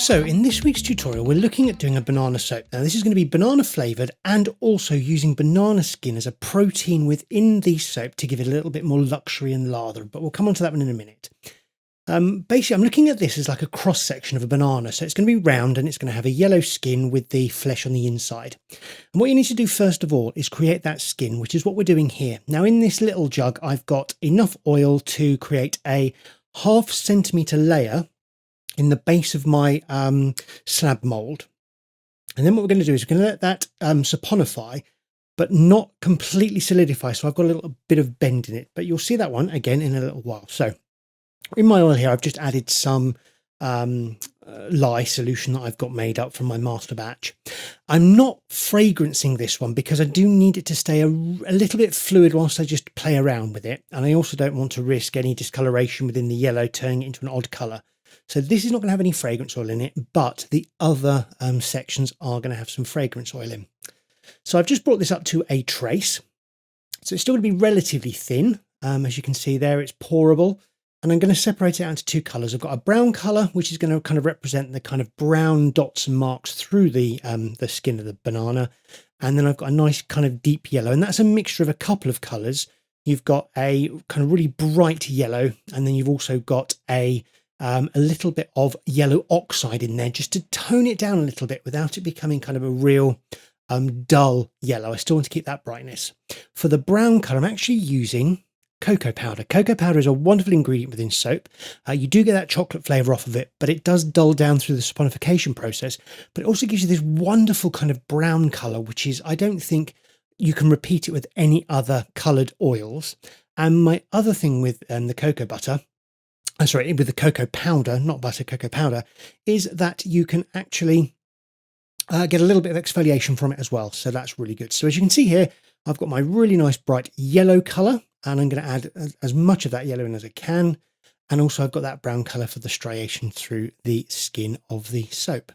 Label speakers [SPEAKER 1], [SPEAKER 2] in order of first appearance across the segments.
[SPEAKER 1] So in this week's tutorial, we're looking at doing a banana soap. Now this is going to be banana flavoured and also using banana skin as a protein within the soap to give it a little bit more luxury and lather, but we'll come on to that one in a minute. Basically, I'm looking at this as like a cross section of a banana. So it's going to be round and it's going to have a yellow skin with the flesh on the inside. And what you need to do first of all is create that skin, which is what we're doing here. Now in this little jug, I've got enough oil to create a 1/2 centimetre layer in the base of my slab mould. And then what we're going to do is we're going to let that saponify, but not completely solidify. So I've got a little bit of bend in it, but you'll see that one again in a little while. So in my oil here, I've just added some lye solution that I've got made up from my master batch. I'm not fragrancing this one because I do need it to stay a little bit fluid whilst I just play around with it. And I also don't want to risk any discoloration within the yellow, turning it into an odd colour. So this is not going to have any fragrance oil in it, but the other sections are going to have some fragrance oil in. So I've just brought this up to a trace. So it's still going to be relatively thin. As you can see there, it's pourable. And I'm going to separate it out into two colours. I've got a brown colour, which is going to kind of represent the kind of brown dots and marks through the skin of the banana. And then I've got a nice kind of deep yellow. And that's a mixture of a couple of colours. You've got a kind of really bright yellow. And then you've also got a little bit of yellow oxide in there just to tone it down a little bit without it becoming kind of a real dull yellow. I still want to keep that brightness. For the brown colour, I'm actually using cocoa powder. Cocoa powder is a wonderful ingredient within soap. You do get that chocolate flavour off of it, but it does dull down through the saponification process. But it also gives you this wonderful kind of brown colour, which is, I don't think you can repeat it with any other coloured oils. And my other thing with the cocoa butter, with the cocoa powder, not butter, cocoa powder, is that you can actually get a little bit of exfoliation from it as well. So that's really good. So as you can see here, I've got my really nice bright yellow colour, and I'm going to add as much of that yellow in as I can. And also I've got that brown colour for the striation through the skin of the soap,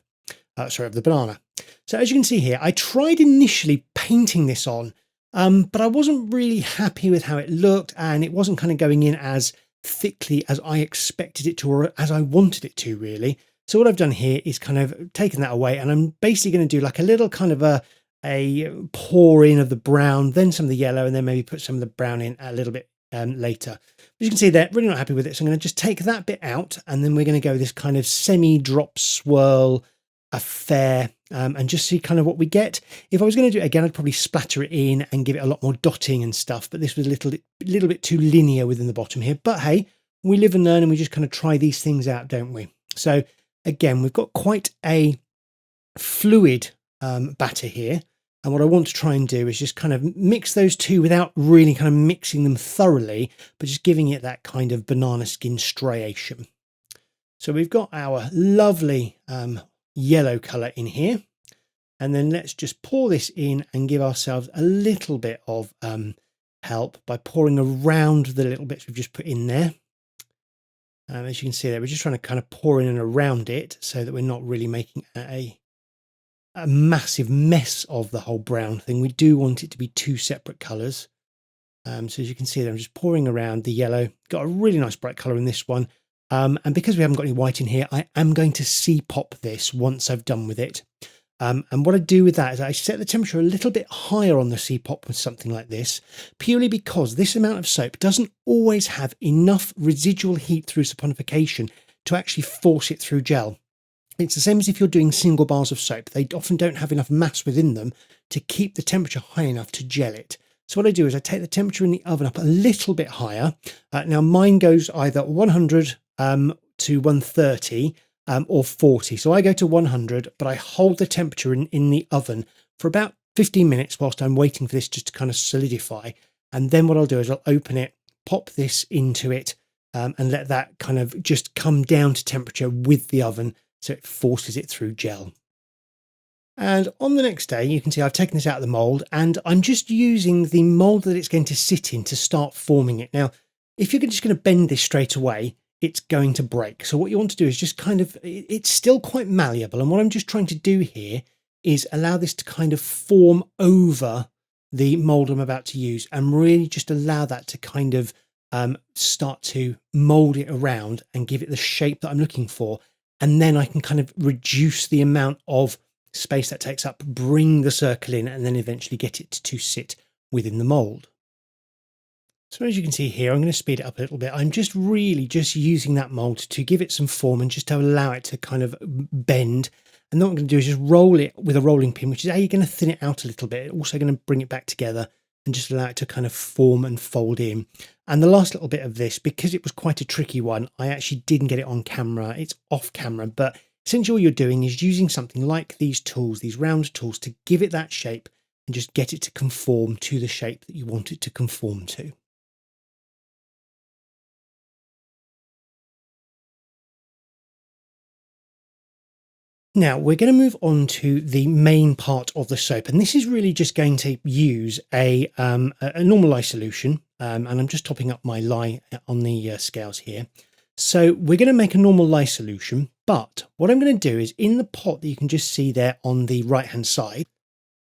[SPEAKER 1] of the banana. So as you can see here, I tried initially painting this on, but I wasn't really happy with how it looked, and it wasn't kind of going in as thickly as I expected it to, or as I wanted it to really. So what I've done here is kind of taken that away, and I'm basically going to do like a little kind of a pour in of the brown, then some of the yellow, and then maybe put some of the brown in a little bit later. As you can see there, really not happy with it. So I'm going to just take that bit out, and then we're going to go this kind of semi-drop swirl affair and just see kind of what we get. If I was going to do it again, I'd probably splatter it in and give it a lot more dotting and stuff, but this was a little bit too linear within the bottom here. But hey, we live and learn, and we just kind of try these things out, don't we? So again, we've got quite a fluid batter here, and what I want to try and do is just kind of mix those two without really kind of mixing them thoroughly, but just giving it that kind of banana skin striation. So we've got our lovely yellow colour in here, and then let's just pour this in and give ourselves a little bit of help by pouring around the little bits we've just put in there. As you can see there, we're just trying to kind of pour in and around it so that we're not really making a massive mess of the whole brown thing. We do want it to be two separate colours. So as you can see there, I'm just pouring around the yellow. Got a really nice bright colour in this one. And because we haven't got any white in here, I am going to C-pop this once I've done with it. And what I do with that is I set the temperature a little bit higher on the C-pop with something like this, purely because this amount of soap doesn't always have enough residual heat through saponification to actually force it through gel. It's the same as if you're doing single bars of soap. They often don't have enough mass within them to keep the temperature high enough to gel it. So what I do is I take the temperature in the oven up a little bit higher. Now mine goes either 100 to 130 or 40. So I go to 100, but I hold the temperature in the oven for about 15 minutes whilst I'm waiting for this just to kind of solidify. And then what I'll do is I'll open it, pop this into it, and let that kind of just come down to temperature with the oven, so it forces it through gel. And on the next day, you can see I've taken this out of the mould, and I'm just using the mould that it's going to sit in to start forming it. Now, if you're just going to bend this straight away, it's going to break. So what you want to do is just kind of, it's still quite malleable. And what I'm just trying to do here is allow this to kind of form over the mould I'm about to use, and really just allow that to kind of start to mould it around and give it the shape that I'm looking for. and then I can kind of reduce the amount of space that takes up, bring the circle in, and then eventually get it to sit within the mould. So as you can see here, I'm going to speed it up a little bit. I'm just really just using that mould to give it some form and just to allow it to kind of bend. And then what I'm going to do is just roll it with a rolling pin, which is you're going to thin it out a little bit. Also going to bring it back together and just allow it to kind of form and fold in. And the last little bit of this, because it was quite a tricky one, I actually didn't get it on camera. It's off camera, but essentially all you're doing is using something like these tools, these round tools, to give it that shape and just get it to conform to the shape that you want it to conform to. Now we're going to move on to the main part of the soap, and this is really just going to use a normal lye solution, and I'm just topping up my lye on the scales here. So we're going to make a normal lye solution, but what I'm going to do is in the pot that you can just see there on the right hand side,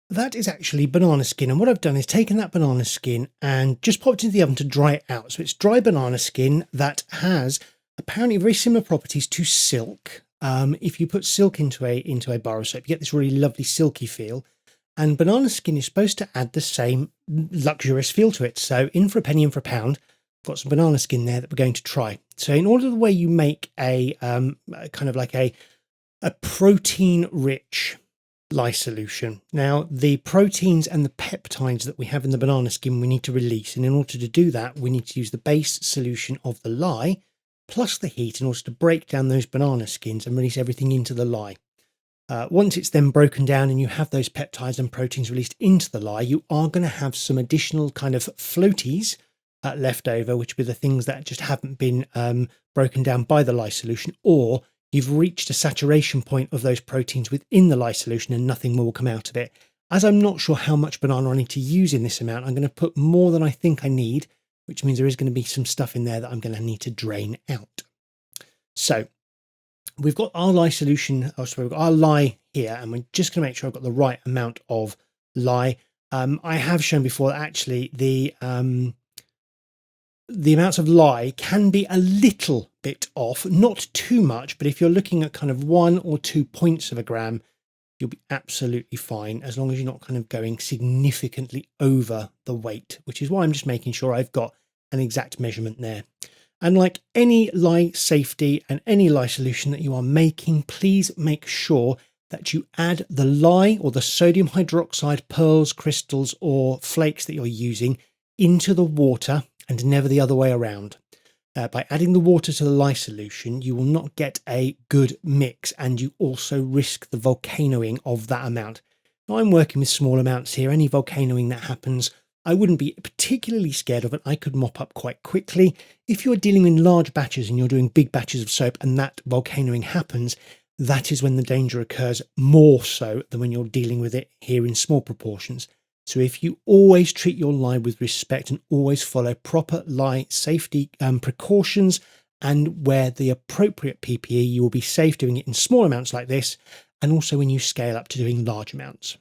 [SPEAKER 1] that is actually banana skin, and what I've done is taken that banana skin and just popped it into the oven to dry it out. So it's dry banana skin that has apparently very similar properties to silk. If you put silk into a bar of soap, you get this really lovely silky feel, and banana skin is supposed to add the same luxurious feel to it. So in for a penny, in for a pound, I've got some banana skin there that we're going to try. So in order the way you make a kind of like a protein rich lye solution. Now the proteins and the peptides that we have in the banana skin we need to release, and in order to do that we need to use the base solution of the lye plus the heat in order to break down those banana skins and release everything into the lye. Once it's then broken down and you have those peptides and proteins released into the lye, you are going to have some additional kind of floaties left over, which will be the things that just haven't been broken down by the lye solution, or you've reached a saturation point of those proteins within the lye solution and nothing more will come out of it. As I'm not sure how much banana I need to use in this amount, I'm going to put more than I think I need, which means there is going to be some stuff in there that I'm going to need to drain out. So we've got our lye solution, we've got our lye here, and we're just going to make sure I've got the right amount of lye. I have shown before that actually the amounts of lye can be a little bit off, not too much, but if you're looking at kind of 1 or 2 points of a gram, you'll be absolutely fine as long as you're not kind of going significantly over the weight, which is why I'm just making sure I've got an exact measurement there. And like any lye safety and any lye solution that you are making, please make sure that you add the lye or the sodium hydroxide pearls, crystals, or flakes that you're using into the water and never the other way around. By adding the water to the lye solution, you will not get a good mix, and you also risk the volcanoing of that amount. Now, I'm working with small amounts here. Any volcanoing that happens, I wouldn't be particularly scared of it. I could mop up quite quickly. If you're dealing in large batches and you're doing big batches of soap and that volcanoing happens, that is when the danger occurs, more so than when you're dealing with it here in small proportions. So if you always treat your lye with respect and always follow proper lye safety precautions and wear the appropriate PPE, you will be safe doing it in small amounts like this, and also when you scale up to doing large amounts.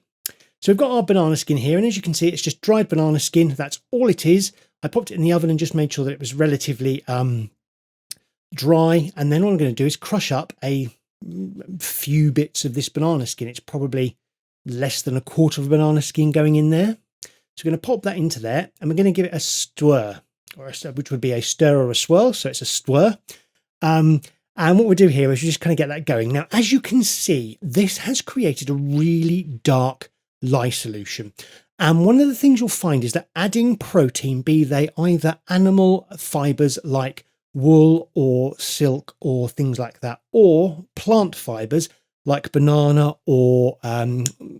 [SPEAKER 1] So we've got our banana skin here, and as you can see, it's just dried banana skin. That's all it is. I popped it in the oven and just made sure that it was relatively dry. And then what I'm going to do is crush up a few bits of this banana skin. It's probably less than a quarter of a banana skin going in there. So we're going to pop that into there, and we're going to give it a stir, which would be a stir or a swirl. So it's a stir. And what we'll do here is we just kind of get that going. Now, as you can see, this has created a really dark lye solution. And one of the things you'll find is that adding protein, be they either animal fibers like wool or silk or things like that, or plant fibers like banana or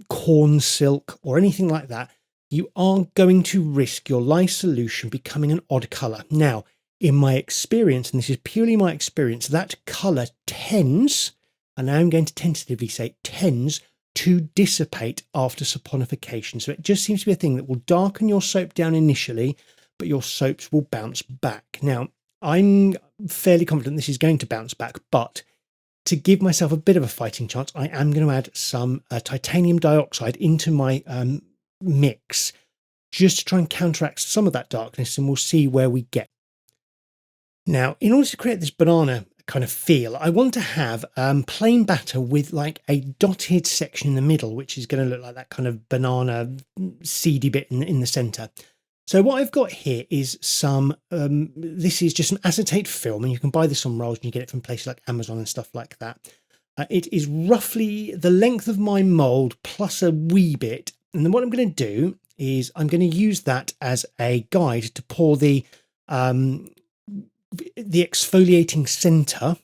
[SPEAKER 1] corn silk or anything like that, you are going to risk your lye solution becoming an odd colour. Now, in my experience, and this is purely my experience, that colour tends, and I'm going to tentatively say tends, to dissipate after saponification. So it just seems to be a thing that will darken your soap down initially, but your soaps will bounce back. Now, I'm fairly confident this is going to bounce back, but to give myself a bit of a fighting chance, I am going to add some titanium dioxide into my mix, just to try and counteract some of that darkness, and we'll see where we get. Now, in order to create this banana kind of feel, I want to have plain batter with like a dotted section in the middle, which is going to look like that kind of banana seedy bit in the center. So what I've got here is some, this is just some acetate film, and you can buy this on rolls and you get it from places like Amazon and stuff like that. It is roughly the length of my mould plus a wee bit. And then what I'm going to do is I'm going to use that as a guide to pour the exfoliating center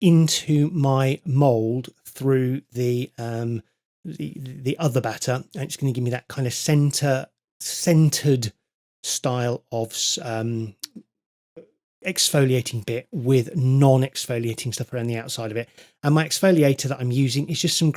[SPEAKER 1] into my mould through the other batter, and it's going to give me that kind of centered style of exfoliating bit with non-exfoliating stuff around the outside of it. And my exfoliator that I'm using is just some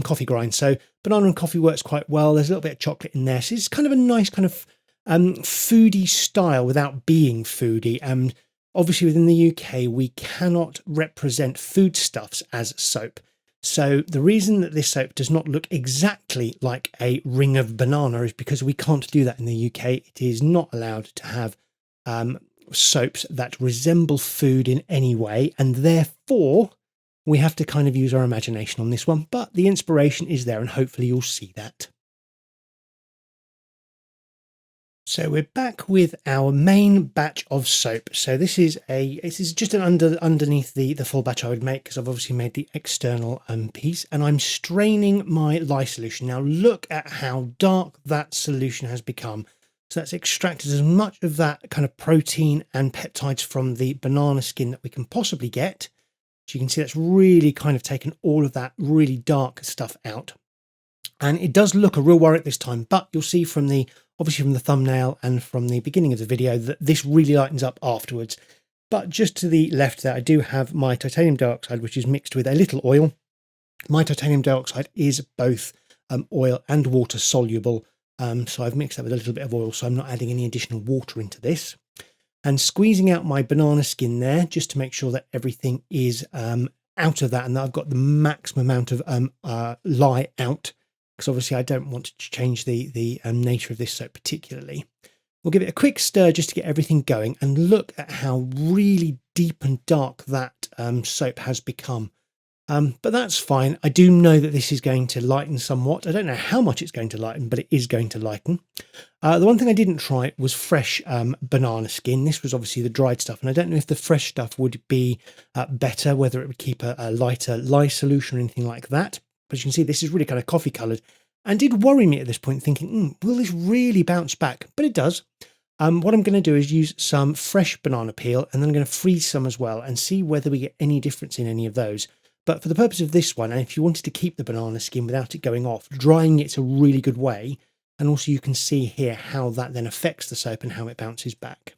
[SPEAKER 1] coffee grinds. So banana and coffee works quite well. There's a little bit of chocolate in there, so it's kind of a nice kind of foodie style without being foodie. And obviously within the UK we cannot represent foodstuffs as soap. So the reason that this soap does not look exactly like a ring of banana is because we can't do that in the UK. It is not allowed to have soaps that resemble food in any way, and therefore we have to kind of use our imagination on this one. But the inspiration is there, and hopefully you'll see that. So we're back with our main batch of soap. So this is just an underneath the full batch I would make, because I've obviously made the external piece, and I'm straining my lye solution. Now look at how dark that solution has become. So that's extracted as much of that kind of protein and peptides from the banana skin that we can possibly get. So you can see that's really kind of taken all of that really dark stuff out. And it does look a real worry at this time, but you'll see from obviously from the thumbnail and from the beginning of the video that this really lightens up afterwards. But just to the left there, I do have my titanium dioxide, which is mixed with a little oil. My titanium dioxide is both oil and water soluble. So I've mixed that with a little bit of oil, so I'm not adding any additional water into this. And squeezing out my banana skin there, just to make sure that everything is out of that, and that I've got the maximum amount of lye out, because obviously I don't want to change the nature of this soap particularly. We'll give it a quick stir just to get everything going, and look at how really deep and dark that soap has become. But that's fine. I do know that this is going to lighten somewhat. I don't know how much it's going to lighten, but it is going to lighten. The one thing I didn't try was fresh banana skin. This was obviously the dried stuff, and I don't know if the fresh stuff would be better, whether it would keep a lighter lye solution or anything like that. But you can see this is really kind of coffee coloured, and did worry me at this point, thinking, will this really bounce back? But it does. What I'm going to do is use some fresh banana peel, and then I'm going to freeze some as well, and see whether we get any difference in any of those. But for the purpose of this one, and if you wanted to keep the banana skin without it going off, drying it's a really good way. And also you can see here how that then affects the soap and how it bounces back.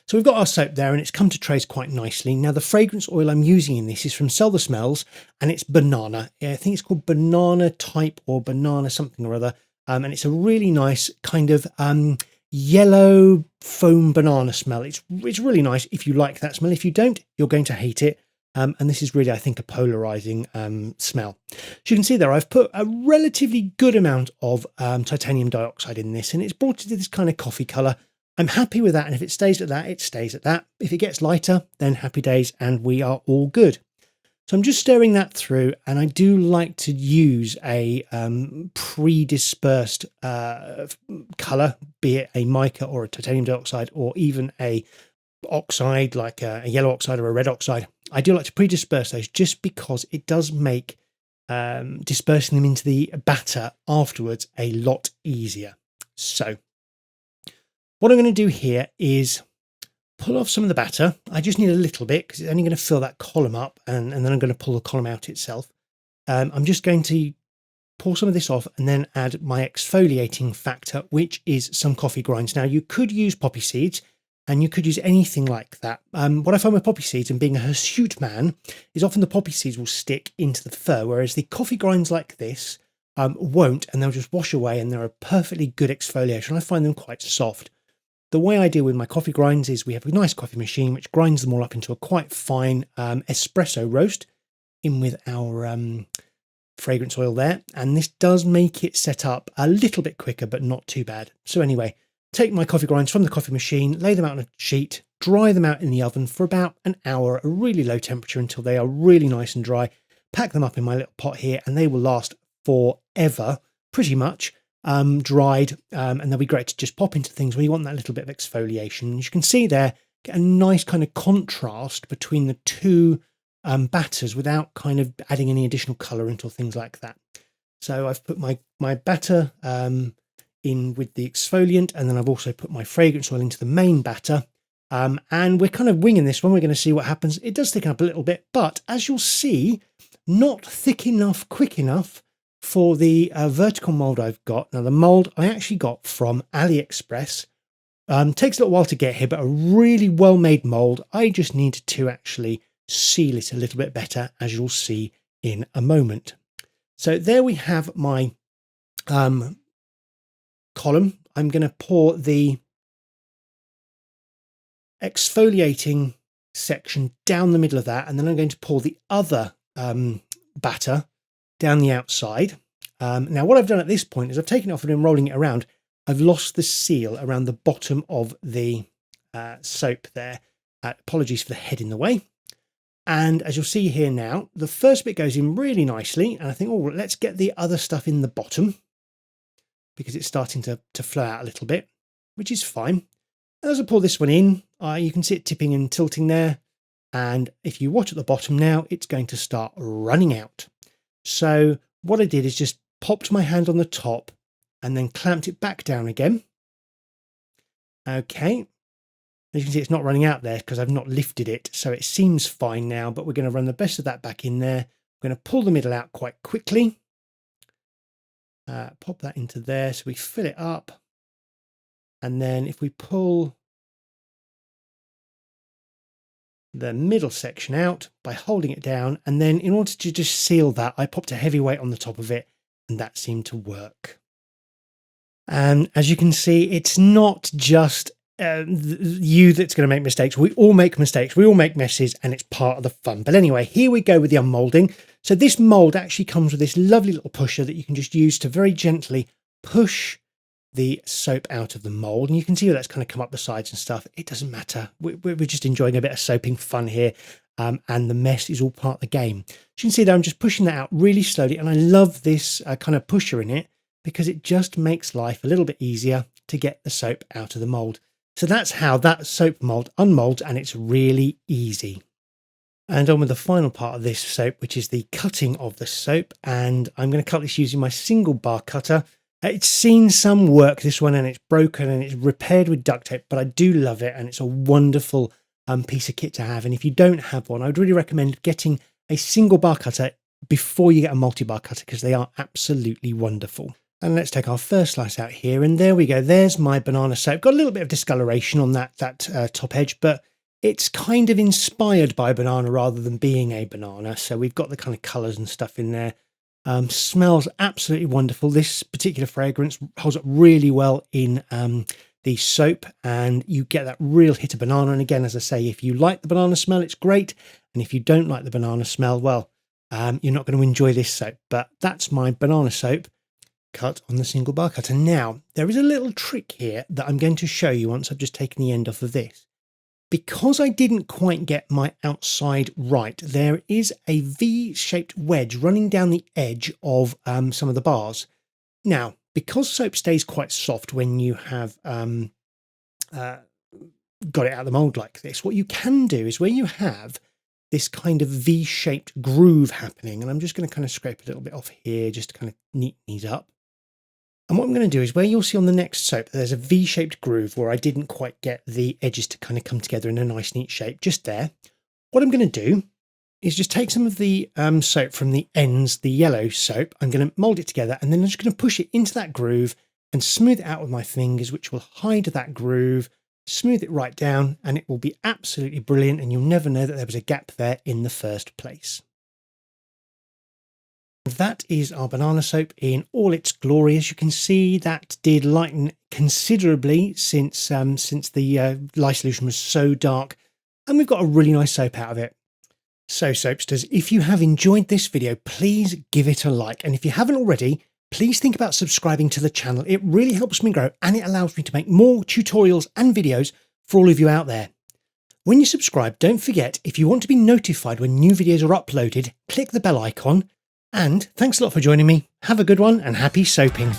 [SPEAKER 1] So we've got our soap there, and it's come to trace quite nicely. Now the fragrance oil I'm using in this is from Sell the Smells, and it's banana. I think it's called Banana Type or Banana something or other. And it's a really nice kind of yellow foam banana smell. It's really nice if you like that smell. If you don't, you're going to hate it. And this is really, I think, a polarizing smell. So you can see there, I've put a relatively good amount of titanium dioxide in this, and it's brought it to this kind of coffee color. I'm happy with that, and if it stays at that, it stays at that. If it gets lighter, then happy days, and we are all good. So I'm just stirring that through, and I do like to use a pre-dispersed color, be it a mica or a titanium dioxide, or even a oxide like a yellow oxide or a red oxide. I do like to pre-disperse those, just because it does make dispersing them into the batter afterwards a lot easier. So what I'm going to do here is pull off some of the batter. I just need a little bit, because it's only going to fill that column up, and then I'm going to pull the column out itself. I'm just going to pour some of this off and then add my exfoliating factor, which is some coffee grinds. Now you could use poppy seeds, and you could use anything like that. What I find with poppy seeds, and being a hirsute man, is often the poppy seeds will stick into the fur, whereas the coffee grinds like this won't, and they'll just wash away, and they're a perfectly good exfoliation. I find them quite soft. The way I deal with my coffee grinds is we have a nice coffee machine which grinds them all up into a quite fine espresso roast, in with our fragrance oil there, and this does make it set up a little bit quicker, but not too bad. So anyway, take my coffee grinds from the coffee machine, lay them out on a sheet, dry them out in the oven for about an hour at a really low temperature until they are really nice and dry. Pack them up in my little pot here and they will last forever, pretty much, dried, and they'll be great to just pop into things where you want that little bit of exfoliation. As you can see there, get a nice kind of contrast between the two batters without kind of adding any additional colour into things like that. So I've put my batter in with the exfoliant, and then I've also put my fragrance oil into the main batter. And we're kind of winging this one. We're going to see what happens. It does thicken up a little bit, but as you'll see, not thick enough, quick enough for the vertical mould I've got. Now, the mould I actually got from AliExpress. Takes a little while to get here, but a really well-made mould. I just need to actually seal it a little bit better, as you'll see in a moment. So there we have my column. I'm going to pour the exfoliating section down the middle of that, and then I'm going to pour the other batter down the outside. Now what I've done at this point is I've taken it off and been rolling it around. I've lost the seal around the bottom of the soap there. Apologies for the head in the way. And as you'll see here now, the first bit goes in really nicely, and I think, oh, let's get the other stuff in the bottom because it's starting to flow out a little bit, which is fine. And as I pour this one in, you can see it tipping and tilting there. And if you watch at the bottom now, it's going to start running out. So what I did is just popped my hand on the top and then clamped it back down again. Okay. As you can see, it's not running out there because I've not lifted it. So it seems fine now, but we're going to run the best of that back in there. We're going to pull the middle out quite quickly. Pop that into there. So we fill it up. And then if we pull the middle section out by holding it down, and then in order to just seal that, I popped a heavy weight on the top of it, and that seemed to work. And as you can see, it's not just you that's going to make mistakes. We all make mistakes, we all make messes, and it's part of the fun. But anyway, here we go with the unmoulding. So this mould actually comes with this lovely little pusher that you can just use to very gently push the soap out of the mould, and you can see that's kind of come up the sides and stuff. It doesn't matter. We're just enjoying a bit of soaping fun here, and the mess is all part of the game. As you can see there, I'm just pushing that out really slowly, and I love this kind of pusher in it because it just makes life a little bit easier to get the soap out of the mould. So that's how that soap mould unmolds, and it's really easy. And on with the final part of this soap, which is the cutting of the soap, and I'm going to cut this using my single bar cutter. It's seen some work, this one, and it's broken and it's repaired with duct tape, but I do love it, and it's a wonderful piece of kit to have. And if you don't have one, I would really recommend getting a single bar cutter before you get a multi-bar cutter, because they are absolutely wonderful. And let's take our first slice out here, and there we go. There's my banana soap. Got a little bit of discoloration on that top edge, but it's kind of inspired by a banana rather than being a banana. So we've got the kind of colours and stuff in there. Smells absolutely wonderful. This particular fragrance holds up really well in the soap, and you get that real hit of banana. And again, as I say, if you like the banana smell, it's great. And if you don't like the banana smell, well, you're not going to enjoy this soap. But that's my banana soap cut on the single bar cutter. Now, there is a little trick here that I'm going to show you once I've just taken the end off of this. Because I didn't quite get my outside right, there is a V-shaped wedge running down the edge of some of the bars. Now, because soap stays quite soft when you have got it out of the mould like this, what you can do is where you have this kind of V-shaped groove happening, and I'm just going to kind of scrape a little bit off here just to kind of neaten these up. And what I'm going to do is where you'll see on the next soap, there's a V-shaped groove where I didn't quite get the edges to kind of come together in a nice neat shape, just there. What I'm going to do is just take some of the soap from the ends, the yellow soap, I'm going to mould it together, and then I'm just going to push it into that groove and smooth it out with my fingers, which will hide that groove, smooth it right down, and it will be absolutely brilliant, and you'll never know that there was a gap there in the first place. That is our banana soap in all its glory. As you can see, that did lighten considerably since the lye solution was so dark, and we've got a really nice soap out of it. So soapsters, if you have enjoyed this video, please give it a like, and if you haven't already, please think about subscribing to the channel. It really helps me grow and it allows me to make more tutorials and videos for all of you out there. When you subscribe, don't forget, if you want to be notified when new videos are uploaded, click the bell icon. And thanks a lot for joining me. Have a good one and happy soaping.